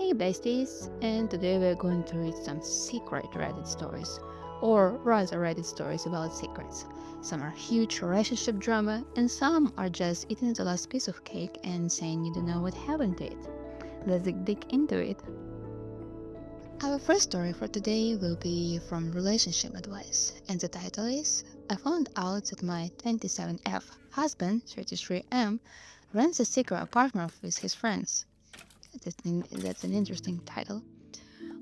Hey besties, and today we're going to read some secret Reddit stories, or rather Reddit stories about secrets. Some are huge relationship drama, and some are just eating the last piece of cake and saying you don't know what happened to it. Let's dig into it. Our first story for today will be from Relationship Advice, and the title is I found out that my 27F husband, 33M, rents a secret apartment with his friends. That's an interesting title.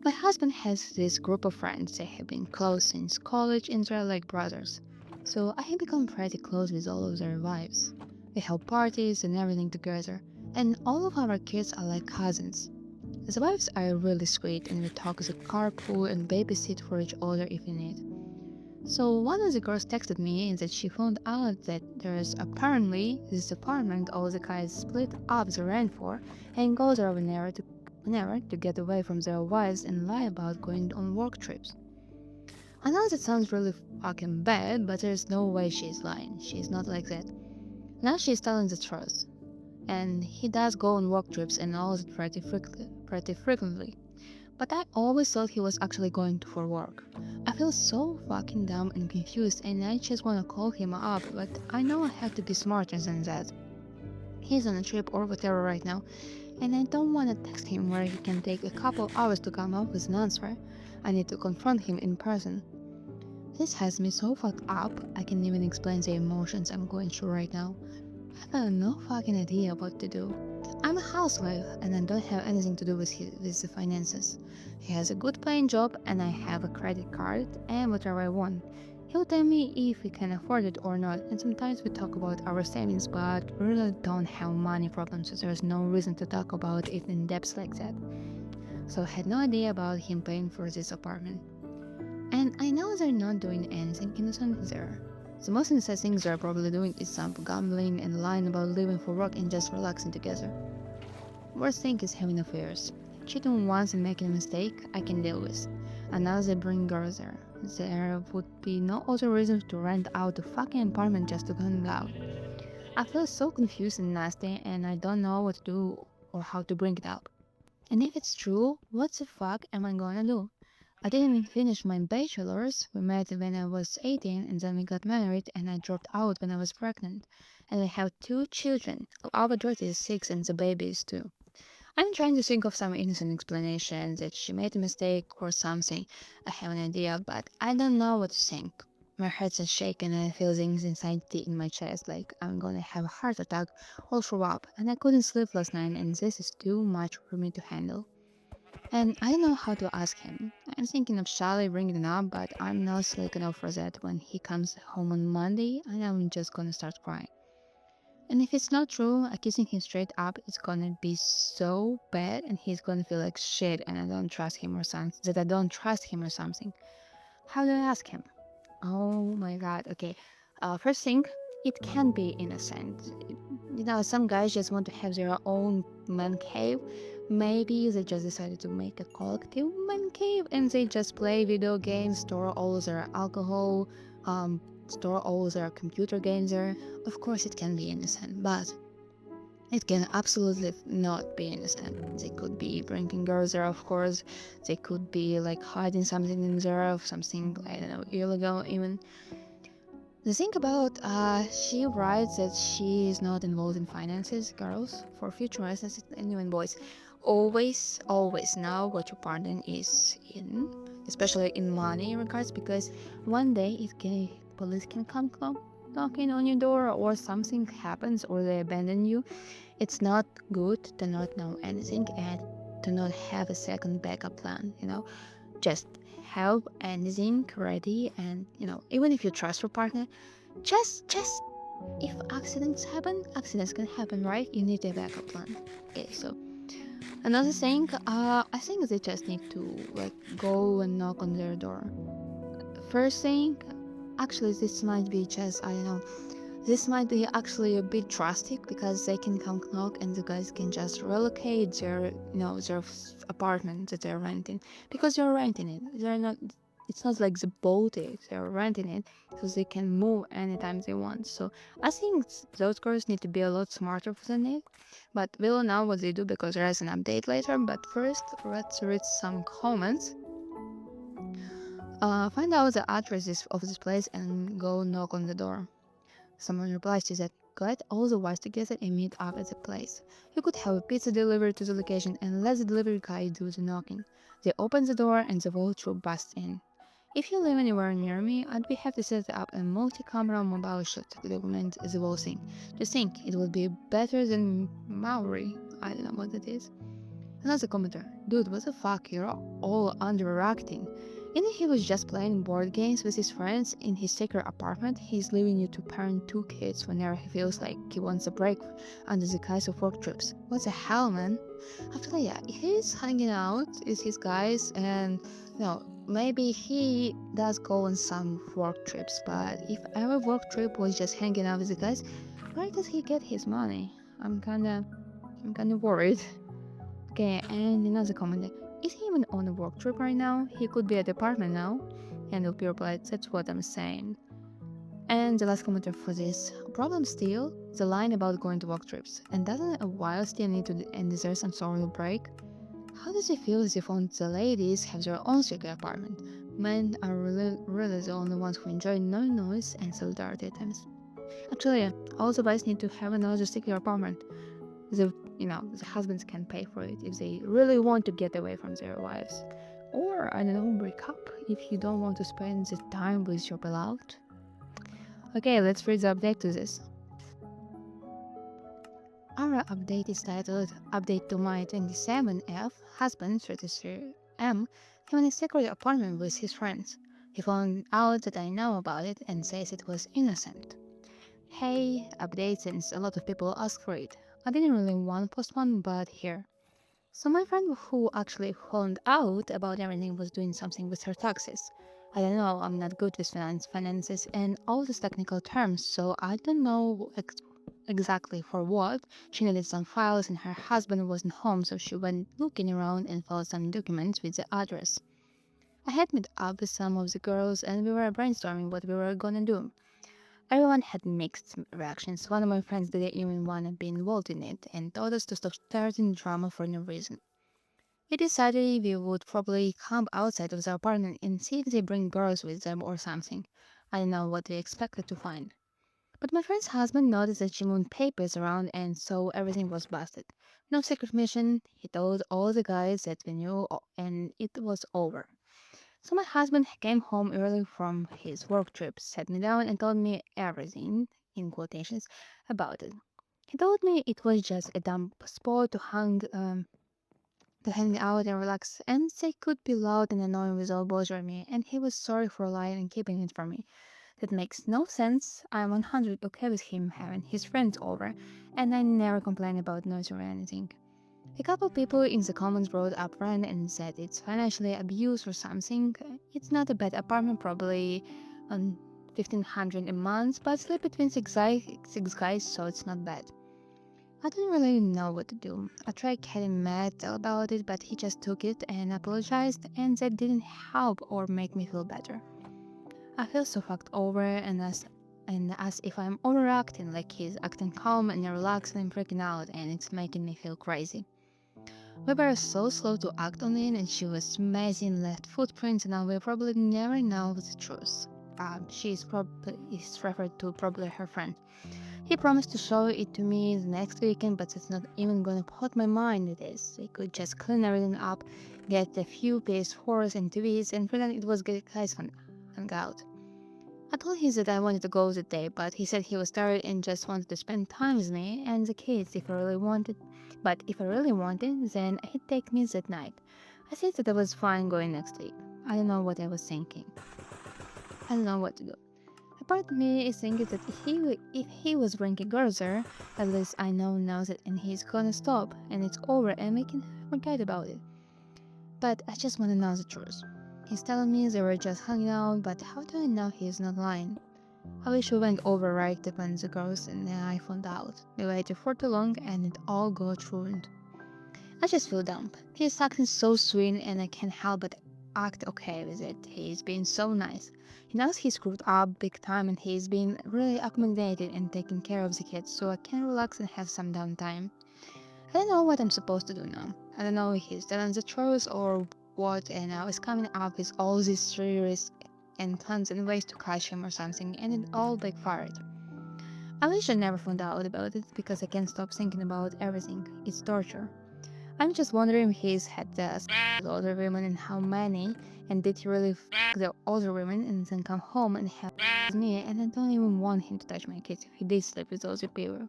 My husband has this group of friends. They have been close since college and they're like brothers. So I have become pretty close with all of their wives. We have parties and everything together, and all of our kids are like cousins. The wives are really sweet and we talk as a carpool and babysit for each other if we need. So one of the girls texted me that she found out that there's apparently this apartment all the guys split up the rent for and go there whenever to get away from their wives and lie about going on work trips. I know that sounds really fucking bad, but there's no way she's lying. She's not like that. Now she's telling the truth. And he does go on work trips and all that pretty frequently. But I always thought he was actually going for work. I feel so fucking dumb and confused and I just wanna call him up, but I know I have to be smarter than that. He's on a trip or whatever right now, and I don't wanna text him where he can take a couple hours to come up with an answer. I need to confront him in person. This has me so fucked up, I can't even explain the emotions I'm going through right now. I have no fucking idea what to do. I'm a housewife and I don't have anything to do with the finances. He has a good paying job and I have a credit card and whatever I want. He'll tell me if we can afford it or not, and sometimes we talk about our savings, but we really don't have money problems, so there's no reason to talk about it in depth like that. So I had no idea about him paying for this apartment. And I know they're not doing anything innocent there. The most innocent things they're probably doing is some gambling and lying about leaving for work and just relaxing together. Worst thing is having affairs. Cheating once and making a mistake, I can deal with. And now they bring girls there. There would be no other reason to rent out a fucking apartment just to hang out. I feel so confused and nasty and I don't know what to do or how to bring it up. And if it's true, what the fuck am I gonna do? I didn't even finish my bachelor's. We met when I was 18 and then we got married and I dropped out when I was pregnant. And I have two children. Our daughter is 6 and the baby is 2. I'm trying to think of some innocent explanation that she made a mistake or something. I have an idea, but I don't know what to think. My heart's shaking and I feel things inside in my chest like I'm gonna have a heart attack or throw up. And I couldn't sleep last night and this is too much for me to handle. And I don't know how to ask him. I'm thinking of shyly bringing it up, but I'm not slick enough for that. When he comes home on Monday, and I'm just gonna start crying. And if it's not true, accusing him straight up is gonna be so bad, and he's gonna feel like shit, and I don't trust him or something. That I don't trust him or something. How do I ask him? Oh my god. Okay. First thing, it can be innocent. Some guys just want to have their own man cave. Maybe they just decided to make a collective man cave and they just play video games, store all their alcohol, store all their computer games there. Of course, it can be innocent, but it can absolutely not be innocent. They could be bringing girls there, of course. They could be like hiding something in there, something, I don't know, illegal even. The thing about she writes that she is not involved in finances, girls, for future reference, and even boys. Always know what your partner is in, especially in money regards, because one day police can come knocking on your door or something happens or they abandon you. It's not good to not know anything and to not have a second backup plan. Just have anything ready and even if you trust your partner, just if accidents can happen, right? You need a backup plan. Okay, so another thing, I think they just need to like go and knock on their door. First thing, actually this might be just, I don't know, this might be actually a bit drastic because they can come knock and the guys can just relocate their apartment that they're renting because you're renting it. They're not. it's not like they bought it, they're renting it, so they can move anytime they want. So I think those girls need to be a lot smarter than it. But we'll know what they do because there is an update later. But first, let's read some comments. Find out the of this place and go knock on the door. Someone replies to that, get all the wives together and meet up at the place. You could have a pizza delivered to the location and let the delivery guy do the knocking. They open the door and the whole troop busts in. If you live anywhere near me, I'd be happy to set up a multi-camera mobile shot to document the whole thing. Just think, it would be better than Maori. I don't know what that is. Another commenter, dude, what the fuck, you're all underacting. Even if he was just playing board games with his friends in his secret apartment, he's leaving you to parent two kids whenever he feels like he wants a break under the guise of work trips. What the hell, man? Actually, yeah, he's hanging out with his guys and, maybe he does go on some work trips, but if our work trip was just hanging out with the guys, where does he get his money? I'm kinda worried. Okay, and another comment. Is he even on a work trip right now? He could be at the apartment now. And the pure replied, that's what I'm saying. And the last commenter for this problem still, the line about going to work trips. And doesn't a while still need to and deserve some sort of break? How does it feel as if only the ladies have their own secret apartment? Men are really the only ones who enjoy no noise and solidarity at times. Actually, yeah, all the guys need to have another secret apartment. The husbands can pay for it if they really want to get away from their wives. Or, I don't know, break up if you don't want to spend the time with your beloved. Okay, let's read the update to this. Our update is titled Update to My 27F Husband 33M having a secret apartment with his friends. He found out that I know about it and says it was innocent. Hey, update since a lot of people asked for it. I didn't really want to post one, but here. So my friend who actually found out about everything was doing something with her taxes. I don't know, I'm not good with finances and all these technical terms, so I don't know exactly for what. She needed some files and her husband wasn't home, so she went looking around and found some documents with the address. I had met up with some of the girls and we were brainstorming what we were gonna do. Everyone had mixed reactions. One of my friends didn't even want to be involved in it and told us to stop starting drama for no reason. We decided we would probably camp outside of the apartment and see if they bring girls with them or something. I don't know what we expected to find. But my friend's husband noticed that she moved papers around and so everything was busted. No secret mission, he told all the guys that we knew and it was over. So my husband came home early from his work trip, sat me down and told me everything, in quotations, about it. He told me it was just a dumb spot to hang out and relax, and they could be loud and annoying without bothering me, and he was sorry for lying and keeping it from me. That makes no sense. I'm 100 okay with him having his friends over, and I never complain about noise or anything. A couple people in the comments brought up rent and said it's financially abuse or something. It's not a bad apartment, probably 1500 a month, but sleep between six guys, so it's not bad. I didn't really know what to do. I tried getting Matt about it, but he just took it and apologized, and that didn't help or make me feel better. I feel so fucked over and as if I'm overacting, like he's acting calm and relaxed and freaking out, and it's making me feel crazy. We were so slow to act on it, and she was messy and left footprints, and I will probably never know the truth. She's probably is referred to probably her friend. He promised to show it to me the next weekend, but it's not even gonna put my mind at this. We could just clean everything up, get a few PS4s and TVs, and pretend it was guys hang out. I told him that I wanted to go that day, but he said he was tired and just wanted to spend time with me and the kids if I really wanted. But if I really wanted, then he'd take me that night. I said that I was fine going next week. I don't know what I was thinking. I don't know what to do. A part of me is thinking that if he was bringing girls there, at least I know now that and he's gonna stop and it's over and we can forget about it. But I just want to know the truth. He's telling me they were just hanging out, but how do I know he's not lying? I wish we went over right when the girls and I found out. We waited for too long and it all got ruined. I just feel dumb. He's acting so sweet and I can't help but act okay with it. He's been so nice. He knows he screwed up big time and he's been really accommodated and taking care of the kids so I can relax and have some downtime. I don't know what I'm supposed to do now. I don't know if he's done the chores or what, and I was coming up with all these theories and plans and ways to catch him or something, and it all backfired. I wish I never found out about it because I can't stop thinking about everything. It's torture. I'm just wondering if he's had the with other women and how many, and did he really the other women and then come home and have with me, and I don't even want him to touch my kids if he did sleep with other people.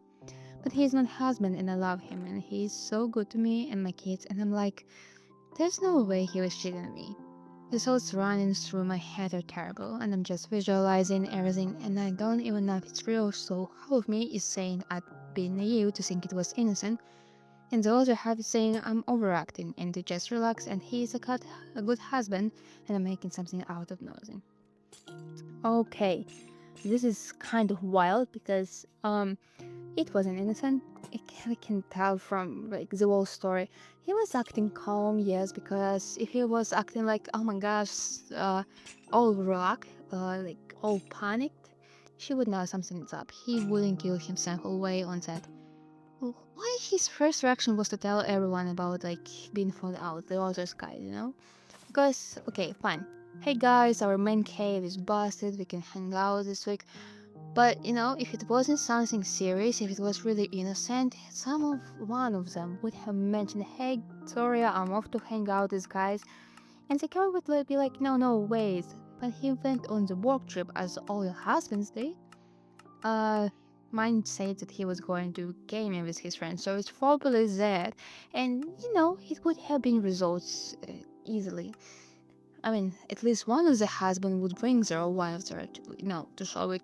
But he's my husband and I love him and he's so good to me and my kids, and I'm like, there's no way he was cheating on me. The thoughts running through my head are terrible, and I'm just visualizing everything, and I don't even know if it's real. So half of me is saying I'd be naive to think it was innocent, and the other half is saying I'm overacting and to just relax, and he's a good husband, and I'm making something out of nothing. Okay, this is kind of wild because it wasn't innocent. I can tell from like the whole story. He was acting calm, yes, because if he was acting like, oh my gosh, all rock, like all panicked, she would know something's up. He wouldn't kill himself away on that. Well, why his first reaction was to tell everyone about like being found out, the other guy, you know? Because, okay, fine. Hey guys, our main cave is busted, we can hang out this week. But if it wasn't something serious, if it was really innocent, one of them would have mentioned, "Hey, Victoria, I'm off to hang out with guys," and the girl would be like, "No, no, wait." But he went on the work trip as all your husbands did. Uh, Mine said that he was going to gaming with his friends, so it's probably that, and it would have been resolved easily. I mean, at least one of the husband would bring their wives there to show it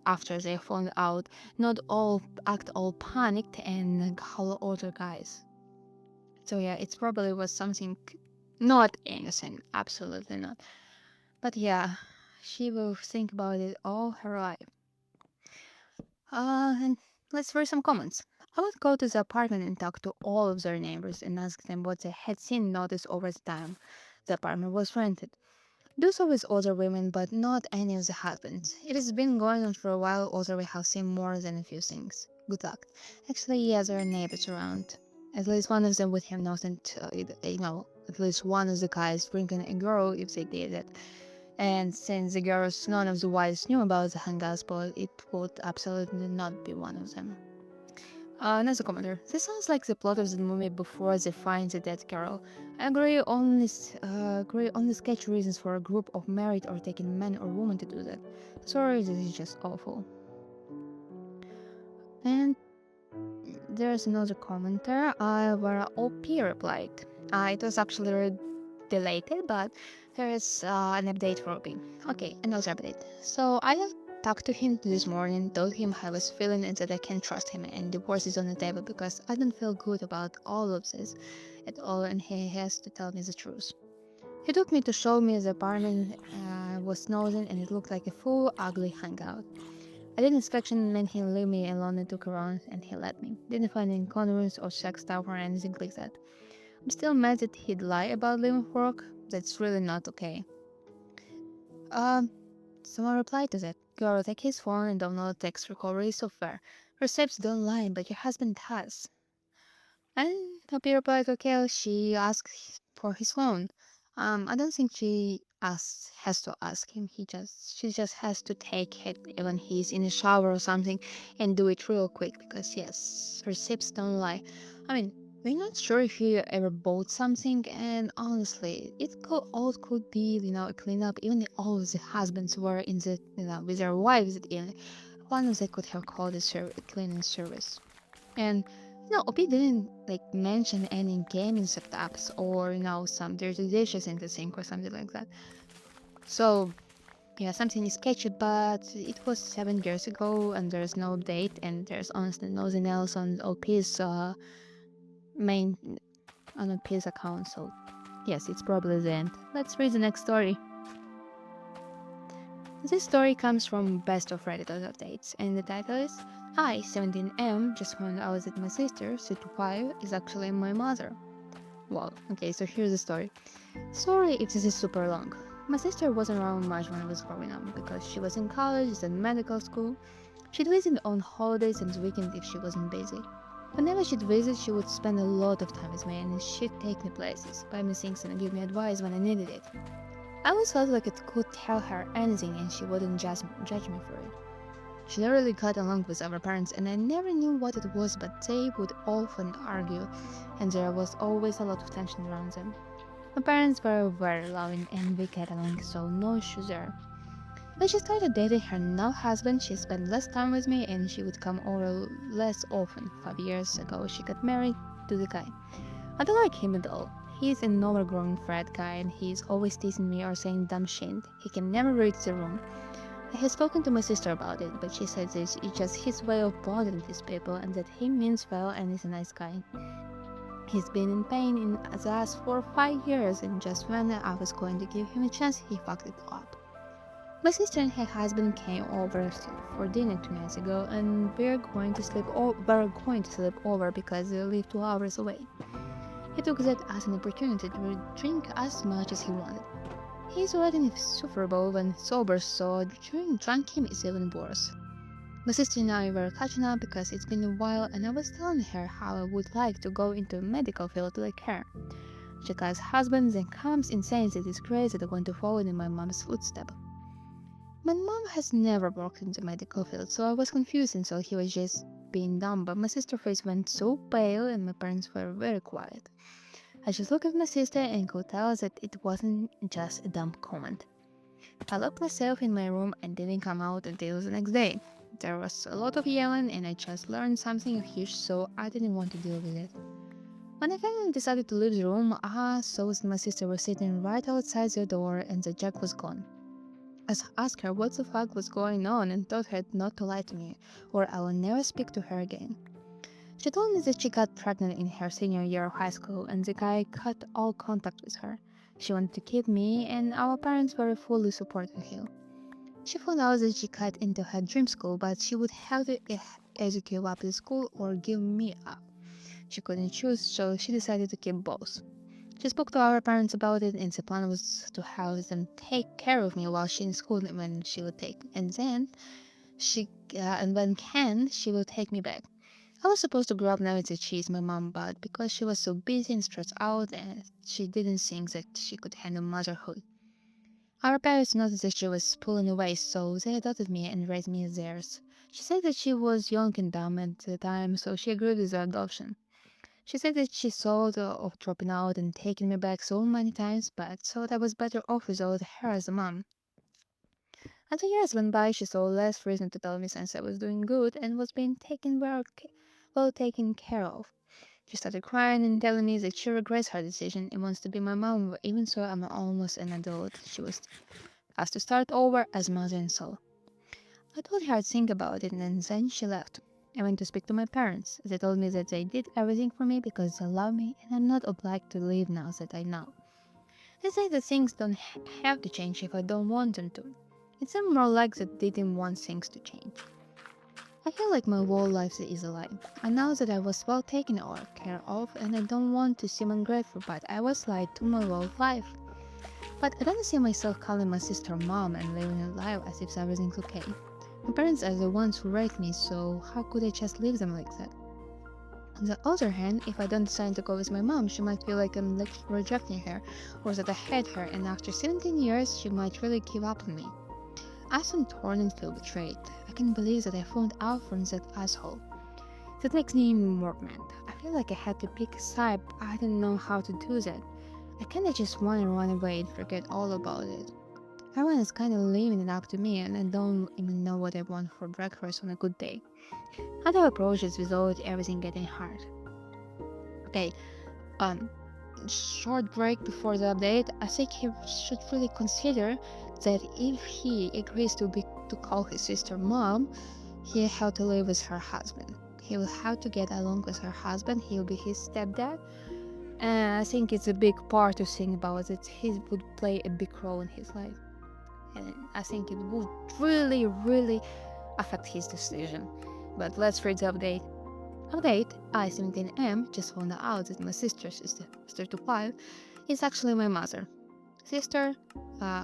after they found out, not all act all panicked and call other guys. So yeah, it probably was something not innocent, absolutely not. But yeah, she will think about it all her life. And let's read some comments. I would go to the apartment and talk to all of their neighbors and ask them what they had seen noticed over the time the apartment was rented. Do so with other women, but not any of the husbands. It has been going on for a while, although we have seen more than a few things. Good luck. Actually, yes, there are neighbors around. At least one of them would have noticed, at least one of the guys bringing a girl if they did it. And since the girls, none of the wives knew about the hangout spot, it would absolutely not be one of them. Another commenter. This sounds like the plot of the movie before they find the dead girl. I agree on the sketch reasons for a group of married or taken men or women to do that. Sorry, this is just awful. And there's another commenter where OP replied. It was actually deleted, but there is an update for OP. Okay, another update. So I have talked to him this morning, told him how I was feeling and that I can't trust him, and divorce is on the table because I don't feel good about all of this at all, and he has to tell me the truth. He took me to show me the apartment was snowing, and it looked like a full ugly hangout. I did inspection and then he leave me alone and took around and he let me. Didn't find any corners or sex stuff or anything like that. I'm still mad that he'd lie about leaving work. That's really not okay. Um, Someone replied to that. Girl, take his phone and download text recovery software. Receipts don't lie, but your husband has. And Topi replied, okay, she asked for his phone. I don't think has to ask him. She just has to take it when he's in the shower or something and do it real quick because yes, receipts don't lie. I mean, we're not sure if he ever bought something, and honestly, it could be a cleanup. Even if all of the husbands were in the with their wives, one of them could have called a cleaning service. And Opi didn't like mention any gaming setups or some dirty dishes in the sink or something like that. So yeah, something is sketchy, but it was 7 years ago and there's no update and there's honestly nothing else on OP's main on OP's account. So yes, it's probably the end. Let's read the next story. This story comes from Best of Reddit updates, and the title is Hi, 17M just found out that my sister, 65, is actually my mother. Well, okay, so here's the story. Sorry if this is super long. My sister wasn't around much when I was growing up because she was in college and medical school. She'd visit on holidays and weekends if she wasn't busy. Whenever she'd visit, she would spend a lot of time with me and she'd take me places, buy me things, and give me advice when I needed it. I always felt like I could tell her anything and she wouldn't judge me for it. She never got along with our parents, and I never knew what it was, but they would often argue, and there was always a lot of tension around them. My parents were very loving and we get along, so no issues there. When she started dating her now husband, she spent less time with me and she would come over less often. 5 years ago, she got married to the guy. I don't like him at all. He's an overgrown frat guy and he's always teasing me or saying dumb shit. He can never read the room. I have spoken to my sister about it, but she says it's just his way of bothering these people and that he means well and is a nice guy. He's been in pain in the ass for 5 years, and just when I was going to give him a chance, he fucked it up. My sister and her husband came over for dinner 2 nights ago, and we're going to sleep over because they live 2 hours away. He took that as an opportunity to drink as much as he wanted. He's already insufferable when sober, so drunk him is even worse. My sister and I were catching up because it's been a while, and I was telling her how I would like to go into a medical field like her. She guy's husband then comes and says that it's crazy to want to follow in my mom's footsteps. My mom has never worked in the medical field, so I was confused and thought he was just being dumb, but my sister's face went so pale and my parents were very quiet. I just looked at my sister and could tell that it wasn't just a dumb comment. I locked myself in my room and didn't come out until the next day. There was a lot of yelling and I just learned something huge, so I didn't want to deal with it. When I finally decided to leave the room, I saw that my sister was sitting right outside the door and the jack was gone. I asked her what the fuck was going on and told her not to lie to me, or I will never speak to her again. She told me that she got pregnant in her senior year of high school and the guy cut all contact with her. She wanted to keep me, and our parents were fully supporting her. She found out that she got into her dream school, but she would have to either give up the school or give me up. She couldn't choose, so she decided to keep both. She spoke to our parents about it, and the plan was to have them take care of me while she's in school, and when she would take, and then and when can, she will take me back. I was supposed to grow up knowing that she is my mom, but because she was so busy and stressed out, she didn't think that she could handle motherhood. Our parents noticed that she was pulling away, so they adopted me and raised me as theirs. She said that she was young and dumb at the time, so she agreed with the adoption. She said that she thought of dropping out and taking me back so many times, but thought I was better off without her as a mom. As the years went by, she saw less reason to tell me since I was doing good and was being taken care of. She started crying and telling me that she regrets her decision and wants to be my mom, even though I'm almost an adult. She was asked to start over as mother and soul. I told her I'd think about it, and then she left. I went to speak to my parents. They told me that they did everything for me because they love me, and I'm not obliged to leave now that I know. They say that things don't have to change if I don't want them to. It seemed more like that they didn't want things to change. I feel like my whole life is a lie. I know that I was well taken care of, and I don't want to seem ungrateful, but I was lied to my whole life. But I don't see myself calling my sister mom and living a life as if everything's okay. My parents are the ones who raised me, so how could I just leave them like that? On the other hand, if I don't decide to go with my mom, she might feel like I'm rejecting her, or that I hate her, and after 17 years, she might really give up on me. I feel torn and feel betrayed. I can't believe that I found out from that asshole. That makes me more mad. I feel like I had to pick a side, but I don't know how to do that. I kinda just wanna run away and forget all about it. Everyone is kinda leaving it up to me, and I don't even know what I want for breakfast on a good day. How do I approach this without everything getting hard? Okay, um, short break before the update. I think he should really consider that if he agrees to call his sister mom, he have to live with her husband. He will have to get along with her husband. He'll be his stepdad. And I think it's a big part to think about it. He would play a big role in his life. And I think it would really, really affect his decision. But let's read the update. Update, I 17M just found out that my sister to 5, is actually my mother. Sister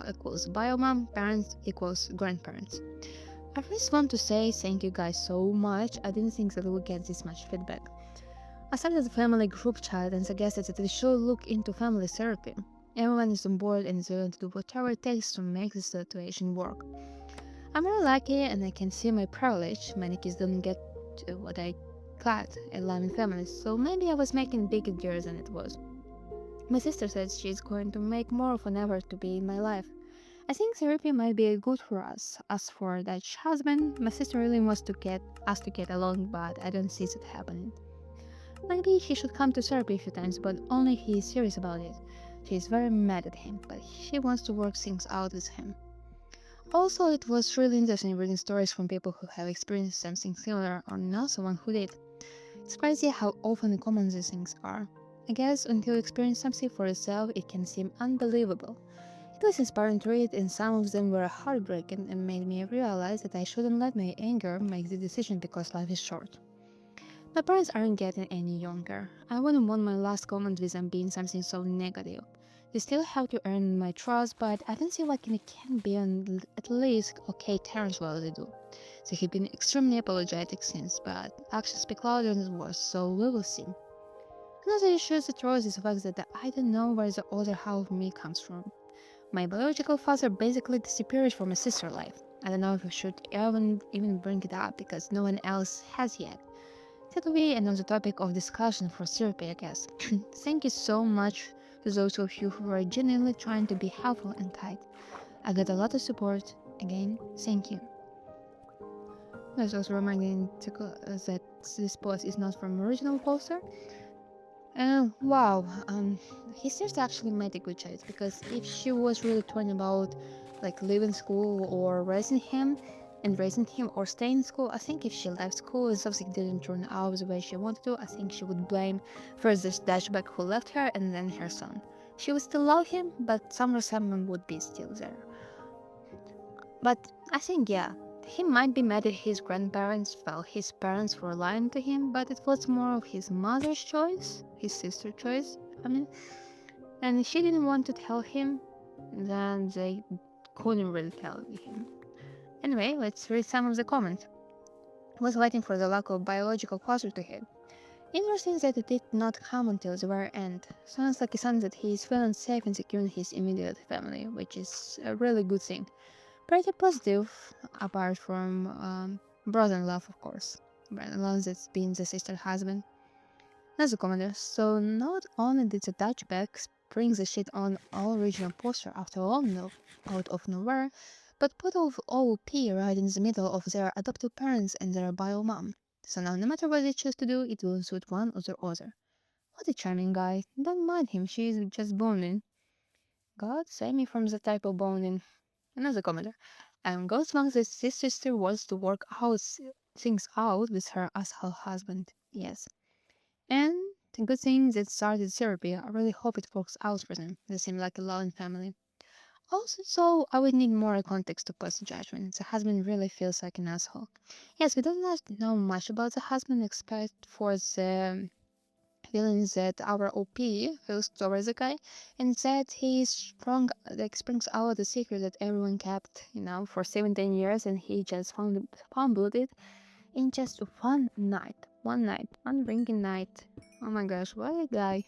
equals biomom, parents equals grandparents. I first want to say thank you guys so much. I didn't think that we would get this much feedback. I started a family group chat and suggested that we should look into family therapy. Everyone is on board and is willing to do whatever it takes to make the situation work. I'm really lucky and I can see my privilege. Many kids don't get to what I got in loving families, so maybe I was making bigger deals than it was. My sister said she's going to make more of an effort to be in my life. I think therapy might be good for us. As for Dutch husband, my sister really wants to get us to get along, but I don't see that happening. Maybe he should come to therapy a few times, but only if he is serious about it. She is very mad at him, but she wants to work things out with him. Also, it was really interesting reading stories from people who have experienced something similar or know someone who did. It's crazy how often common these things are. I guess until you experience something for yourself, it can seem unbelievable. It was inspiring to read, and some of them were heartbreaking and made me realize that I shouldn't let my anger make the decision because life is short. My parents aren't getting any younger. I wouldn't want my last comment with them being something so negative. They still have to earn my trust, but I don't see why they can't be on at least okay terms while they do. They have been extremely apologetic since, but actions speak louder than words, so we will see. Another issue that rose is the fact that I don't know where the other half of me comes from. My biological father basically disappeared from my sister's life. I don't know if I should even bring it up because no one else has yet. That will be another topic of discussion for therapy, I guess. Thank you so much to those of you who are genuinely trying to be helpful and kind. I got a lot of support. Again, thank you. Let's also reminding that this post is not from original poster. Wow, his sister actually made a good choice because if she was really torn about like leaving school or raising him or staying in school, I think if she left school and something didn't turn out the way she wanted to, I think she would blame first this dashback who left her and then her son. She would still love him, but some resentment would be still there. But I think, yeah, he might be mad at his grandparents while his parents were lying to him, but it was more of his mother's choice, his sister's choice, I mean, and she didn't want to tell him, then they couldn't really tell him. Anyway, let's read some of the comments. I was waiting for the lack of biological father to hit. Interesting that it did not come until the very end. Sounds like a sign that he is feeling safe and secure in his immediate family, which is a really good thing. Pretty positive, apart from brother-in-law, of course. Brother-in-law that's been the sister husband. That's the commenter. So not only did the Dutchback spring the shit on all regional poster after all no out of nowhere, but put of OP right in the middle of their adoptive parents and their bio mom. So now no matter what they choose to do, it will suit one or the other. What a charming guy. Don't mind him, she is just boning. God save me from the type of boning. Another commenter. Goes long that this sister wants to work out things out with her asshole husband. Yes. And the good thing that started therapy, I really hope it works out for them. They seem like a loving family. Also, so I would need more context to pass judgment. The husband really feels like an asshole. Yes, we do not know much about the husband except for the feelings that our OP feels towards the guy, and that he is strong, like springs out the secret that everyone kept, for 17 years, and he just fumbled it in just one night, one drinking night. Oh my gosh, what a guy.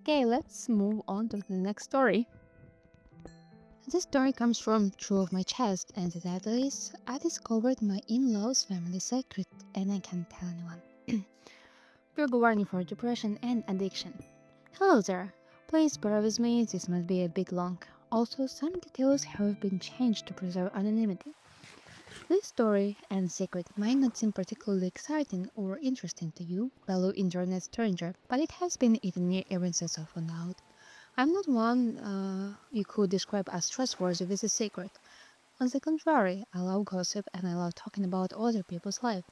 Okay, let's move on to the next story. This story comes from True of My Chest, and the title is I discovered my in-laws family secret and I can't tell anyone. Trigger warning for depression and addiction. Hello there. Please bear with me, this must be a bit long. Also, some details have been changed to preserve anonymity. This story and secret might not seem particularly exciting or interesting to you, fellow internet stranger, but it has been eating me ever since I found out. I'm not one you could describe as trustworthy with a secret. On the contrary, I love gossip and I love talking about other people's life.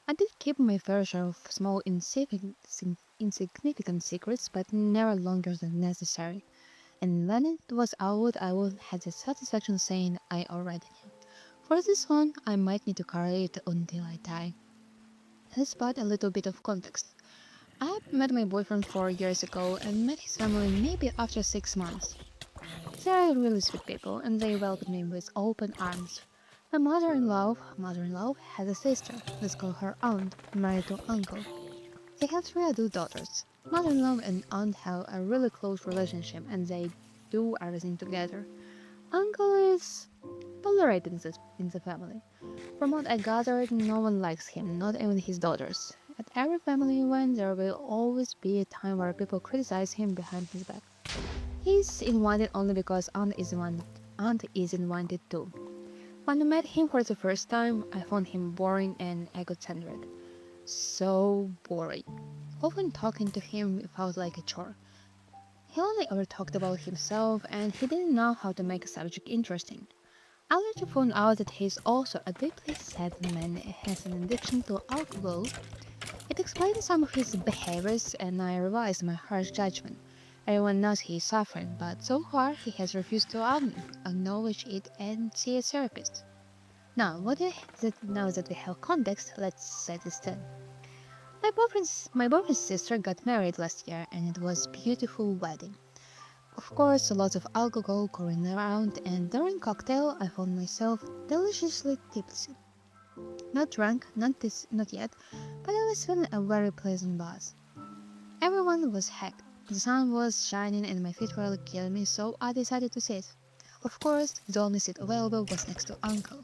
I did keep my fair share of small insignificant secrets, but never longer than necessary. And when it was out, I would have the satisfaction saying I already knew. For this one, I might need to carry it until I die. Let's put a little bit of context. I met my boyfriend 4 years ago and met his family maybe after 6 months. They are really sweet people and they welcomed me with open arms. My mother-in-law has a sister, let's call her aunt, married to uncle. They have three adult daughters. Mother-in-law and aunt have a really close relationship and they do everything together. Uncle is tolerated in the family. From what I gathered, no one likes him, not even his daughters. At every family event, there will always be a time where people criticize him behind his back. He's invited only because Aunt is invited too. When I met him for the first time, I found him boring and egocentric. So boring. Often talking to him felt like a chore. He only ever talked about himself and he didn't know how to make a subject interesting. I later found out that he is also a deeply sad man and has an addiction to alcohol. It explains some of his behaviors and I revised my harsh judgment. Everyone knows he is suffering, but so far he has refused to acknowledge it and see a therapist. Now that we have context, let's set the scene. My boyfriend's sister got married last year and it was a beautiful wedding. Of course, a lot of alcohol going around, and during cocktail, I found myself deliciously tipsy. Not drunk, not yet, but I was feeling a very pleasant buzz. Everyone was hacked. The sun was shining and my feet were killing me, so I decided to sit. Of course, the only seat available was next to Uncle.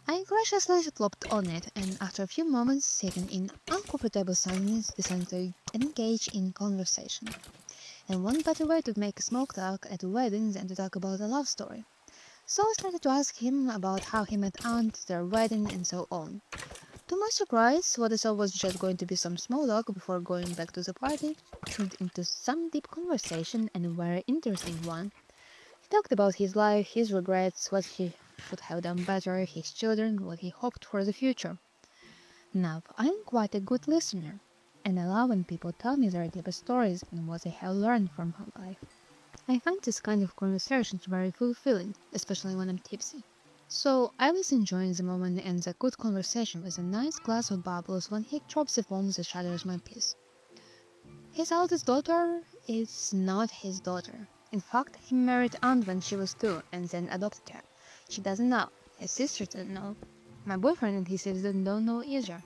I graciously flopped on it, and after a few moments sitting in uncomfortable silence, decided to engage in conversation. And one better way to make small talk at a wedding than to talk about a love story. So I started to ask him about how he met Aunt, their wedding, and so on. To my surprise, what I thought was just going to be some small talk before going back to the party turned into some deep conversation and a very interesting one. He talked about his life, his regrets, what he should have done better, his children, what he hoped for the future. Now, I'm quite a good listener, and I love when people tell me their deep stories and what they have learned from life. I find this kind of conversations very fulfilling, especially when I'm tipsy. So I was enjoying the moment and the good conversation with a nice glass of bubbles when he drops the phone that shatters my peace. His eldest daughter is not his daughter. In fact, he married Aunt when she was 2 and then adopted her. She doesn't know. His sister doesn't know. My boyfriend and his sister don't know either.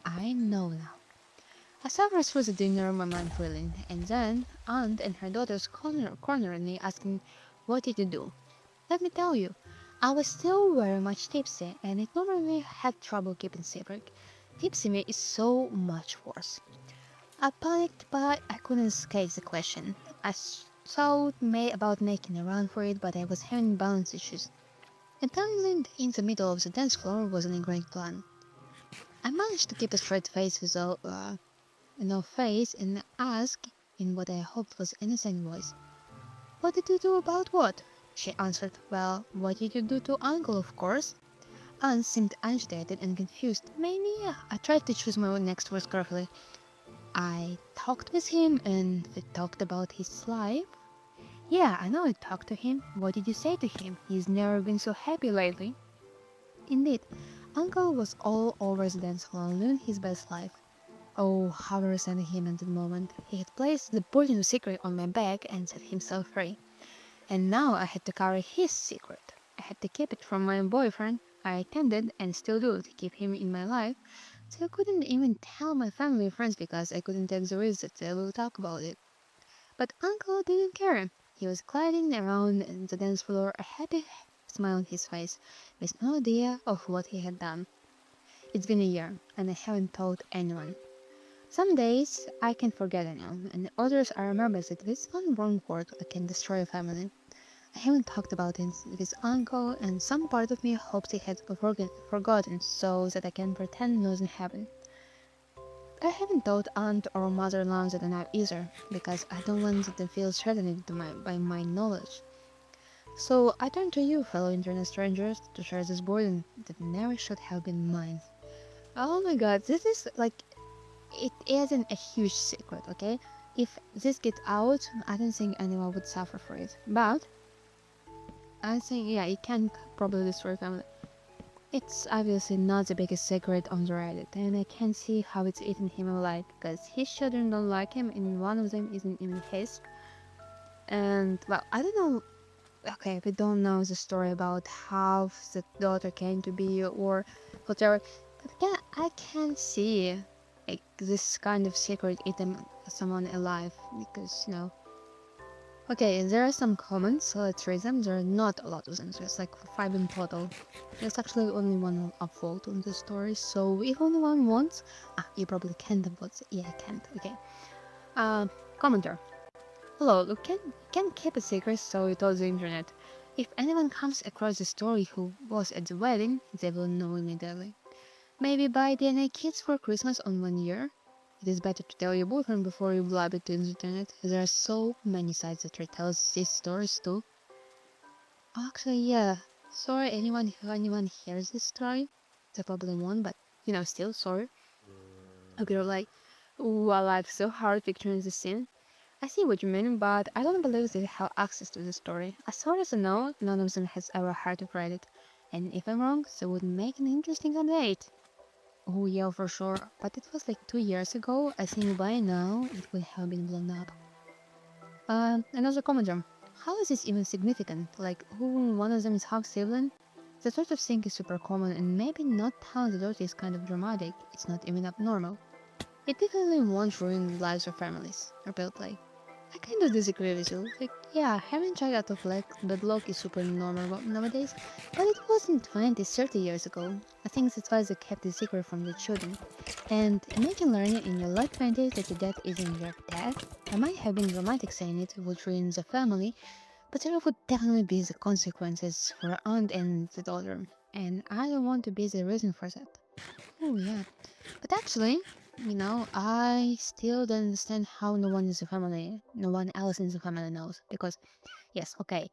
I know now. I suffered through the dinner my mind feeling, and then Aunt and her daughters cornered me asking, "What did you do?" Let me tell you, I was still very much tipsy, and it normally had trouble keeping secret. Tipsy me is so much worse. I panicked, but I couldn't escape the question. Thought about making a run for it, but I was having balance issues. And tumbling in the middle of the dance floor wasn't a great plan. I managed to keep a straight face without no face and asked in what I hoped was innocent voice, "What did you do about what?" She answered, "Well, what did you do to Uncle, of course." Anne seemed agitated and confused. Maybe I tried to choose my next words carefully. I talked with him and we talked about his life. Yeah, I know I talked to him. What did you say to him? He's never been so happy lately. Indeed, Uncle was all over the dance floor living his best life. Oh, how I resented him at that moment. He had placed the burden of secret on my back and set himself free. And now I had to carry his secret. I had to keep it from my boyfriend. I attempted, and still do, to keep him in my life. So I couldn't even tell my family and friends because I couldn't take the risk that they will talk about it. But Uncle didn't care. He was gliding around the dance floor, a happy smile on his face, with no idea of what he had done. It's been a year, and I haven't told anyone. Some days I can forget anyone, and others I remember that this one wrong word can destroy a family. I haven't talked about it with Uncle, and some part of me hopes he had forgotten so that I can pretend nothing happened. I haven't told Aunt or mother-in-law that I know either, because I don't want them to feel threatened by my knowledge. So I turn to you, fellow internet strangers, to share this burden that never should have been mine. Oh my god, this is like, it isn't a huge secret, okay? If this gets out, I don't think anyone would suffer for it. But I think, yeah, it can probably destroy family. It's obviously not the biggest secret on the Reddit, and I can see how it's eaten him alive because his children don't like him, and one of them isn't even his. And well, I don't know. Okay, we don't know the story about how the daughter came to be or whatever, but I can see like this kind of secret eating someone alive because Okay, there are some comments, so let's read them. There are not a lot of them, there's like five in total. There's actually only one upvote on the story, so if only one wants, you probably can't upvote. Yeah, I can't. Okay. Uh, Commenter. Hello, look, can keep a secret, so you told the internet. If anyone comes across the story who was at the wedding, they will know immediately. Maybe buy DNA kits for Christmas on 1 year. It is better to tell your boyfriend before you blab it to the internet. There are so many sites that retells these stories too. Actually, yeah. Sorry, anyone hears this story. They probably won't, but still sorry. A girl like, ooh, I laughed so hard picturing the scene. I see what you mean, but I don't believe they have access to the story. As far as I know, none of them has ever heard of Reddit. And if I'm wrong, that would make an interesting update. Oh yeah, for sure. But it was like 2 years ago. I think by now it would have been blown up. Another commenter. How is this even significant? Like, who one of them is half sibling? That sort of thing is super common, and maybe not telling the daughter is kind of dramatic. It's not even abnormal. It definitely won't ruin lives or families. Or build like. I kind of disagree with you. Like, yeah, having a child out of wedlock is super normal nowadays, but it wasn't 20, 30 years ago. I think that's why they kept it secret from the children. And imagine learning in your late 20s that your dad isn't your dad. I might have been dramatic saying it would ruin the family, but there would definitely be the consequences for the aunt and the daughter. And I don't want to be the reason for that. Oh, yeah. But actually, I still don't understand how no one else in the family knows. Because, yes, okay,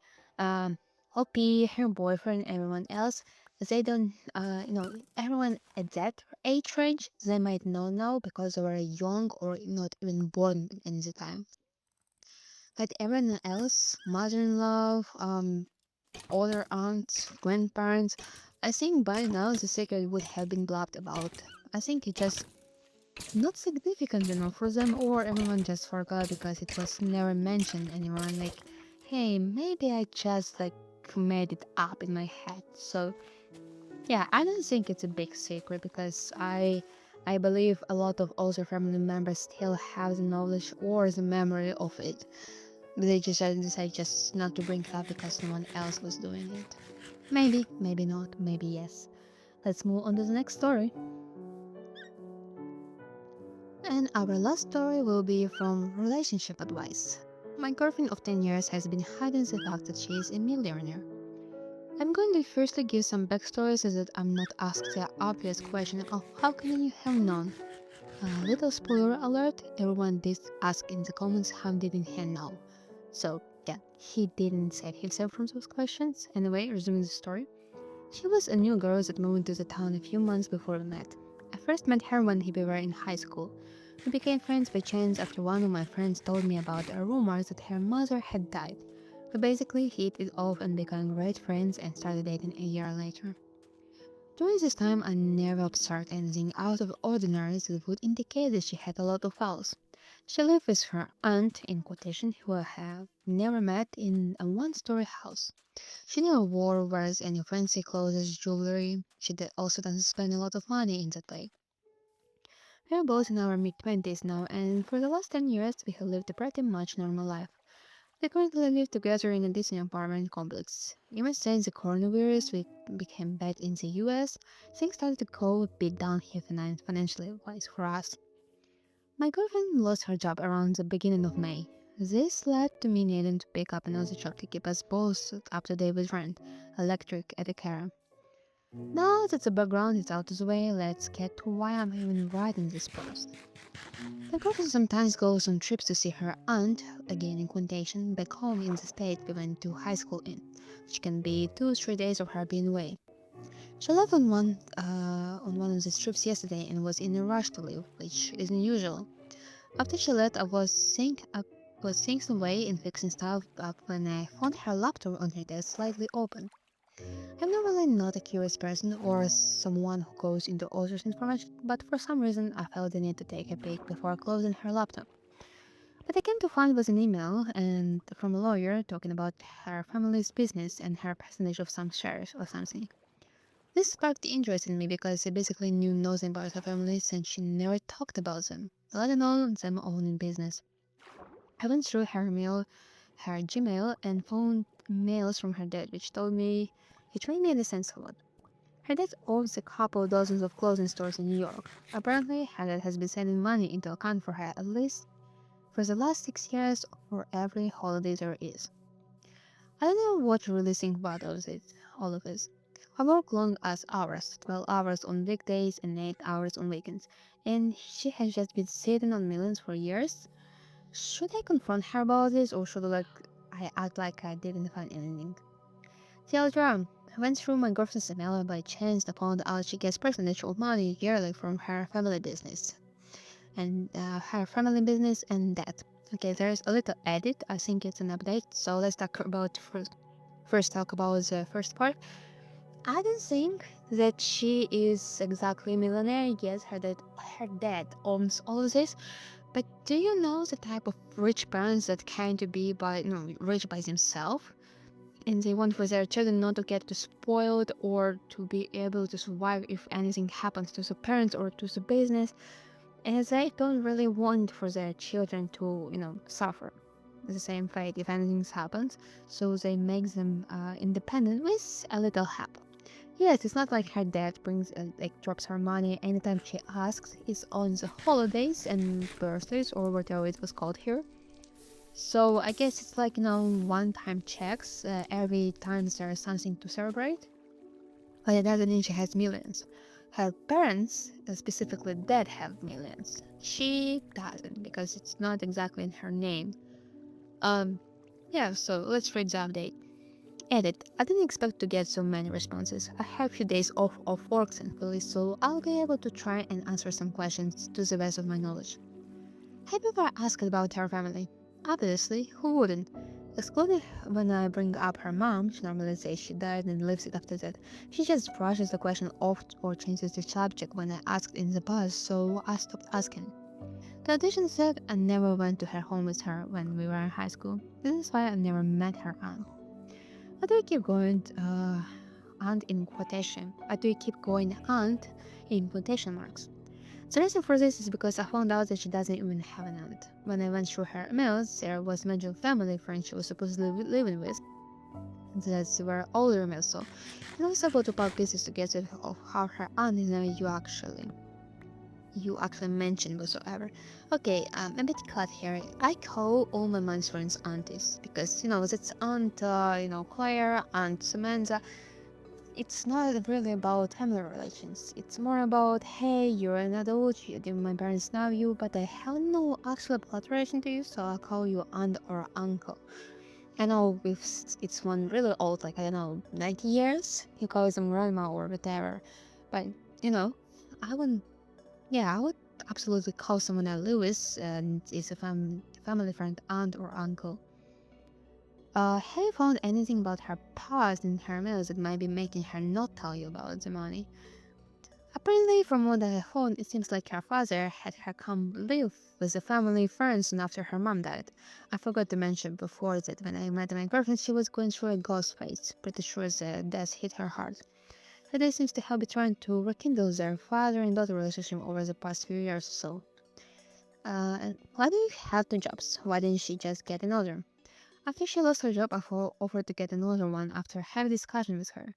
Hoppy, her boyfriend, everyone else, they don't, everyone at that age range, they might know now because they were young or not even born in the time. But everyone else, mother-in-law, other aunts, grandparents, I think by now the secret would have been blabbed about. I think it just not significant enough for them, or everyone just forgot because it was never mentioned anyone like, hey, maybe I just like made it up in my head. So yeah, I don't think it's a big secret because I believe a lot of other family members still have the knowledge or the memory of it. But they just decide just not to bring it up because no one else was doing it. Maybe, maybe not, maybe yes. Let's move on to the next story. And our last story will be from relationship advice. My girlfriend of 10 years has been hiding the fact that she is a millionaire. I'm going to firstly give some backstory so that I'm not asked the obvious question of how can you have known? A little spoiler alert, everyone did ask in the comments how didn't he know. So yeah, he didn't save himself from those questions. Anyway, resuming the story. She was a new girl that moved to the town a few months before we met. I first met her when we were in high school. We became friends by chance after one of my friends told me about a rumor that her mother had died. We basically hit it off and became great friends and started dating a year later. During this time, I never observed anything out of ordinary that would indicate that she had a lot of fouls. She lived with her aunt, in quotation, who I have never met, in a one-story house. She never wears any fancy clothes, jewelry. Also doesn't spend a lot of money in that way. We're both in our mid-20s now, and for the last 10 years, we have lived a pretty much normal life. We currently live together in a decent apartment complex. Even since the coronavirus became bad in the US, things started to go a bit downhill financially wise for us. My girlfriend lost her job around the beginning of May. This led to me needing to pick up another job to keep us both up to date with rent, electric, etc. Now that the background is out of the way, let's get to why I'm even writing this post. My girlfriend sometimes goes on trips to see her aunt, again in quotation, back home in the state we went to high school in, which can be 2 or 3 days of her being away. She left on one of these trips yesterday and was in a rush to leave, which isn't usual. After she left, I was thinking away and fixing stuff up when I found her laptop on her desk slightly open. I'm normally not a curious person or someone who goes into others' information, but for some reason I felt the need to take a peek before closing her laptop. What I came to find was an email and from a lawyer talking about her family's business and her percentage of some shares or something. This sparked interest in me because I basically knew nothing about her families and she never talked about them, let alone them owning business. I went through her Gmail, and found mails from her dad, which told me it really made sense a lot. Her dad owns a couple dozens of clothing stores in New York. Apparently, her dad has been sending money into account for her at least for the last 6 years for every holiday there is. I don't know what to really think about all of this. I work long as hours, 12 hours on weekdays and 8 hours on weekends, and she has just been sitting on millions for years. Should I confront her about this, or should I act like I didn't find anything? TLDR, I went through my girlfriend's email and by chance I found out she gets percentage of money yearly from her family business. And her family business and that. Okay, there's a little edit. I think it's an update. So let's talk about first talk about the first part. I don't think that she is exactly a millionaire. Yes, her dad owns all of this. But do you know the type of rich parents that kind to be rich by themselves? And they want for their children not to get too spoiled or to be able to survive if anything happens to the parents or to the business. And they don't really want for their children to, suffer the same fate if anything happens. So they make them independent with a little help. Yes, it's not like her dad drops her money anytime she asks. It's on the holidays and birthdays or whatever it was called here. So I guess it's like one-time checks every time there's something to celebrate. But it doesn't mean she has millions. Her parents, specifically dad, have millions. She doesn't because it's not exactly in her name. Um, yeah. So let's read the update. Edit. I didn't expect to get so many responses. I have a few days off of work thankfully, so I'll be able to try and answer some questions to the best of my knowledge. Have you ever asked about her family? Obviously, who wouldn't? Excluding when I bring up her mom, she normally says she died and leaves it after that. She just brushes the question off or changes the subject when I asked in the past, so I stopped asking. The addition said I never went to her home with her when we were in high school. This is why I never met her aunt. Why do we keep going aunt in quotation? Why do we keep going aunt in quotation marks? The reason for this is because I found out that she doesn't even have an aunt. When I went through her emails, there was mentioned family friends she was supposedly living with. That were older emails, so I was able to put pieces together of how her aunt is now you actually mentioned whatsoever. Okay, a bit cut here. I call all my mom's friends aunties because that's aunt Claire, aunt Samantha. It's not really about family relations. It's more about, hey, you're an adult, my parents know you, but I have no actual blood relation to you, so I'll call you aunt or uncle. I know if it's one really old, like, I don't know, 90 years, he calls them grandma or whatever. But, you know, I wouldn't, yeah, I would absolutely call someone a Lewis and is a family friend, aunt or uncle. Have you found anything about her past in her mails that might be making her not tell you about the money? Apparently, from what I found, it seems like her father had her come live with the family friends soon after her mom died. I forgot to mention before that when I met my girlfriend, she was going through a ghost phase. Pretty sure the death hit her hard. Her dad seems to have been trying to rekindle their father and daughter relationship over the past few years or so. And why do you have two jobs? Why didn't she just get another? After she lost her job, I offered to get another one after having a discussion with her.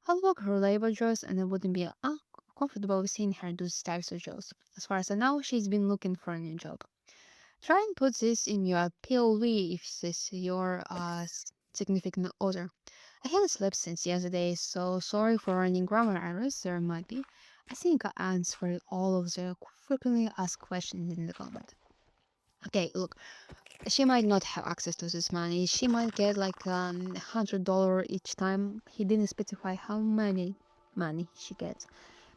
I'll work her labor jobs and I wouldn't be comfortable with seeing her do these types of jobs. As far as I know, she's been looking for a new job. Try and put this in your POV if this is your significant other. I haven't slept since yesterday, so sorry for any grammar errors there might be. I think I answered all of the frequently asked questions in the comment. Okay, look, she might not have access to this money. She might get like $100 each time. He didn't specify how many money she gets.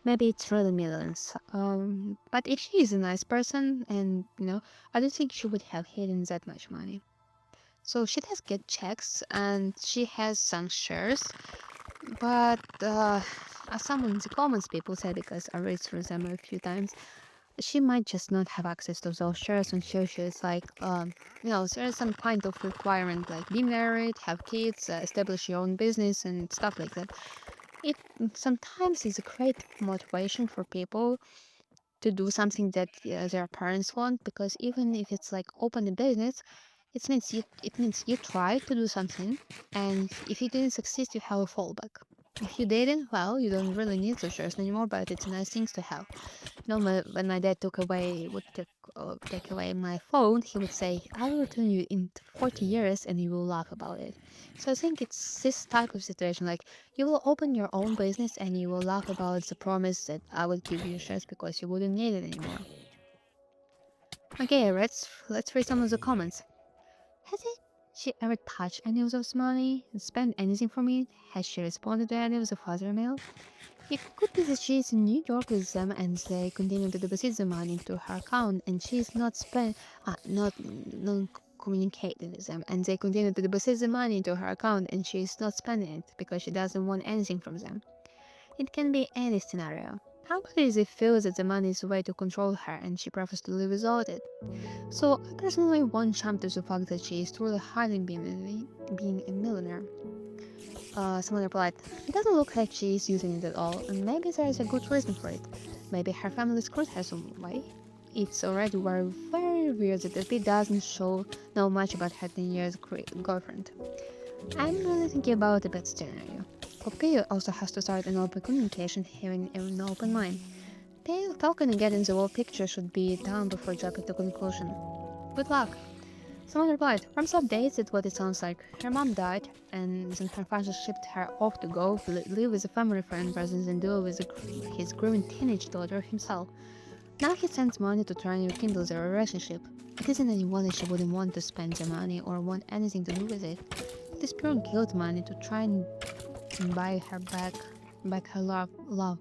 Maybe it's really millions. But if she is a nice person, and I don't think she would have hidden that much money. So she does get checks, and she has some shares. But as someone in the comments people said, because I read through them a few times, she might just not have access to those shares on socials. Like, there's some kind of requirement, like be married, have kids, establish your own business, and stuff like that. It sometimes is a great motivation for people to do something that their parents want, because even if it's like open a business, it means you try to do something, and if you didn't succeed, you have a fallback. If you didn't, well, you don't really need the shares anymore, but it's a nice thing to have. When my dad take away my phone, he would say, "I will return you in 40 years," and you will laugh about it. So I think it's this type of situation. Like, you will open your own business and you will laugh about the promise that I would give you shares because you wouldn't need it anymore. Okay, let's read some of the comments. Has she ever touched any of those money and spent anything from it? Has she responded to any of the father mail? It could be that she is in New York with them and they continue to deposit the money into her account and she is not communicating with them, and they continue to deposit the money into her account and she is not spending it because she doesn't want anything from them. It can be any scenario. How about if they feel that the money is a way to control her and she prefers to live without it? So I personally won't jump to the fact that she is truly hiding being a millionaire. Someone replied, "It doesn't look like she is using it at all, and maybe there is a good reason for it. Maybe her family screwed her some way. It's already very weird that the P doesn't know much about her 10 years girlfriend. I'm really thinking about a bad scenario. Poppy also has to start an open communication, having an open mind. Pale talking and getting the whole picture should be done before jumping to conclusion. Good luck." Someone replied, "From some days it's what it sounds like. Her mom died, and then her father shipped her off to go live with a family friend rather than deal with his growing teenage daughter himself. Now he sends money to try and rekindle their relationship. It isn't any wonder she wouldn't want to spend the money or want anything to do with it. It is pure guilt money to try and buy her back her love."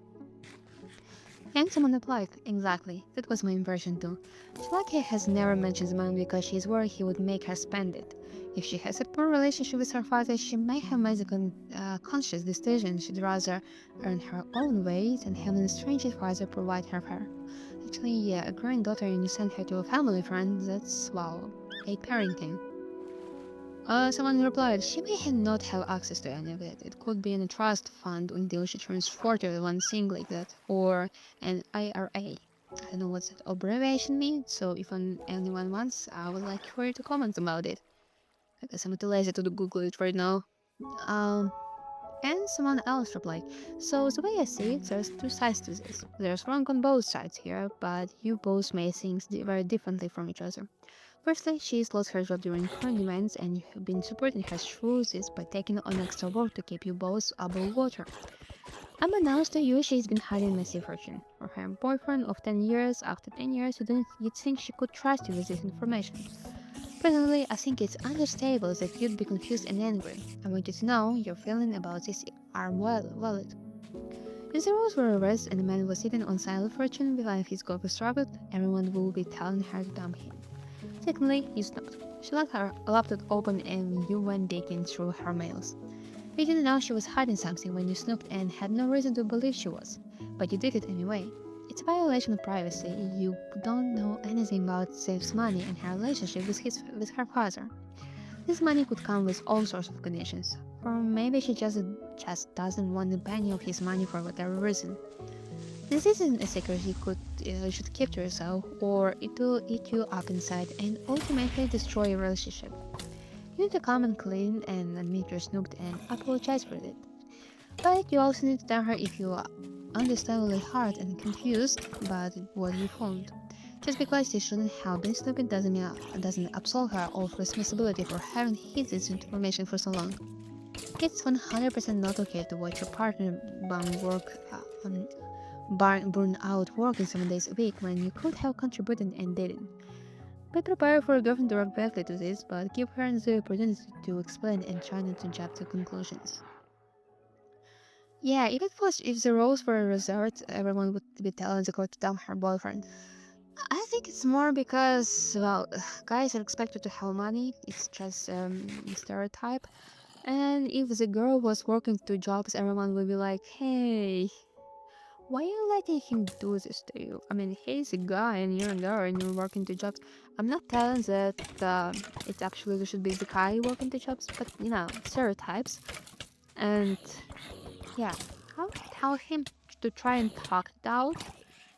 And someone replied, "Exactly. That was my impression too. Shlaki has never mentioned the money because she's worried he would make her spend it. If she has a poor relationship with her father, she may have made a conscious decision she'd rather earn her own way than having a stranger father provide her. Actually, yeah, a granddaughter and you send her to a family friend, that's, wow, a parenting." Someone replied, "She may not have access to any of it. It could be in a trust fund until she turns 40 or one thing like that, or an IRA. I don't know what that abbreviation means, so if anyone wants, I would like for you to comment about it. I guess I'm too lazy to Google it right now." Um, and someone else replied, "So the way I see it, there's two sides to this. There's wrong on both sides here, but you both may think very differently from each other. Firstly, she's lost her job during current events, and you have been supporting her through this by taking on extra work to keep you both above water. Unbeknownst to you, she's been hiding massive fortune. For her boyfriend of 10 years, after 10 years, you'd think she could trust you with this information. Personally, I think it's understandable that you'd be confused and angry. I want you to know your feelings about this are valid. If the rules were reversed and the man was sitting on silent fortune while his girl was struggled, everyone would be telling her to dump him. Secondly, you snooped. She left her laptop open and you went digging through her mails. You didn't know she was hiding something when you snooped and had no reason to believe she was, but you did it anyway. It's a violation of privacy. You don't know anything about Safe's money and her relationship with her father. This money could come with all sorts of conditions. Or maybe she just doesn't want the penny of his money for whatever reason. This isn't a secret you should keep to yourself, or it will eat you up inside and ultimately destroy your relationship. You need to come and clean and admit you're snooped and apologize for it. But you also need to tell her if you are understandably hurt and confused about what you found. Just because you shouldn't have been snooping doesn't absolve her of responsibility for having hid this information for so long. It's 100% not okay to watch your partner burn out working 7 days a week when you could have contributed and didn't. Be prepared for your girlfriend to react badly to this, but give her the opportunity to explain and try not to jump to conclusions. Yeah, if the roles were reserved, everyone would be telling the girl to dump her boyfriend. I think it's more because, well, guys are expected to have money. It's just a stereotype. And if the girl was working two jobs, everyone would be like, hey, why are you letting him do this to you? I mean, he's a guy and you're a girl and you're working two jobs. I'm not telling that it actually should be the guy working two jobs, but stereotypes. And yeah, how tell him to try and talk it out.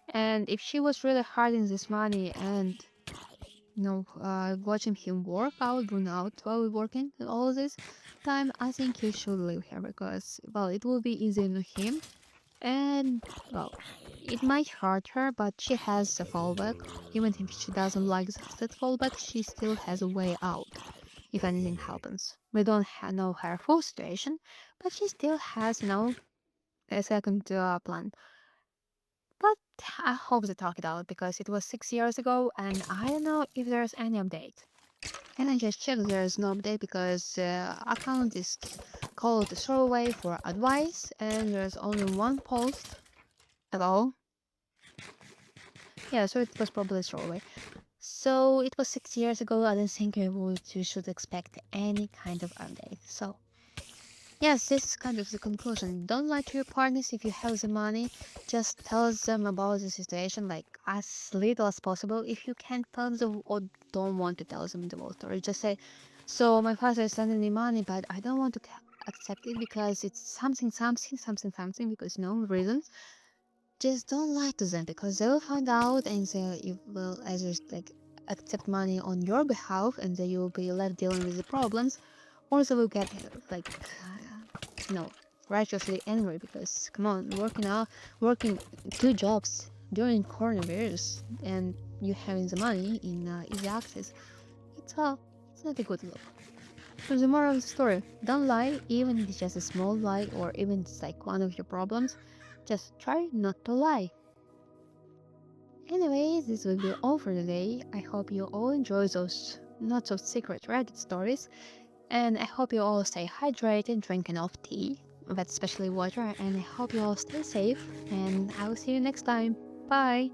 And if she was really hiding this money and watching him work out, burn out while working all this time, I think you should leave her because, well, it will be easy on him. And, well, it might hurt her, but she has a fallback. Even if she doesn't like that fallback, she still has a way out if anything happens. We don't know her full situation, but she still has, a second plan. But I hope they talk it out because it was 6 years ago and I don't know if there's any update. And I just checked there's no update because account is called Throwaway for advice and there's only one post at all. Yeah, so it was probably Throwaway. So it was 6 years ago. I don't think you should expect any kind of update. So yes, this is kind of the conclusion. Don't lie to your partners if you have the money. Just tell them about the situation, like as little as possible. If you can't tell them or don't want to tell them the whole story, just say, "So my father is sending me money, but I don't want to accept it because it's something, something, something, something, because no reason." Just don't lie to them because they will find out and they will either like accept money on your behalf and then you will be left dealing with the problems, or they will get you know, righteously angry because come on, working two jobs during coronavirus and you having the money in easy access, it's not a good look. So the moral of the story: don't lie, even if it's just a small lie or even it's like one of your problems. Just try not to lie. Anyways, this will be all for today. I hope you all enjoy those not so secret Reddit stories. And I hope you all stay hydrated, drink enough tea, but especially water. And I hope you all stay safe. And I will see you next time. Bye.